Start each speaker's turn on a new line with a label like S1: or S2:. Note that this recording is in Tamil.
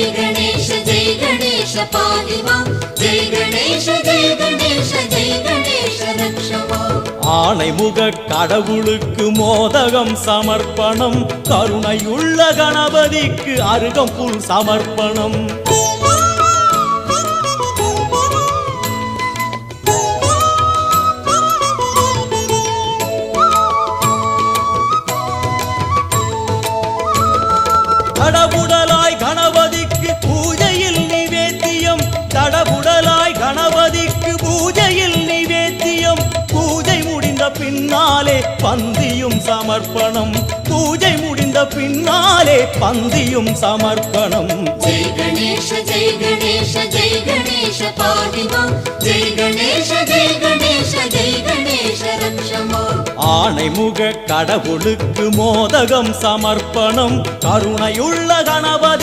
S1: गणेश जय गणेश पाहि मां जय गणेश जय गणेश रक्ष मां
S2: ஆணைமுக கடவுளுக்கு மோதகம் சமர்ப்பணம் கருணையுள்ள கணபதிக்கு அருகம்புல் சமர்ப்பணம் தடபுடலாய் கணபதிக்கு பூஜையில் நிவேத்தியம் தடபுடலாய் கணபதிக்கு பூஜையில் நிவேத்தியம் பூஜை முடிந்த பின்னாலே பந்தியும் சமர்ப்பணம் பூஜை முடிந்த பின்னாலே பந்தியும் சமர்ப்பணம்
S1: जय गणेश पाहि मां जय गणेश रक्ष मां
S2: ஆணைமுக கடவுளுக்கு மோதகம் சமர்ப்பணம் கருணையுள்ள கணபதி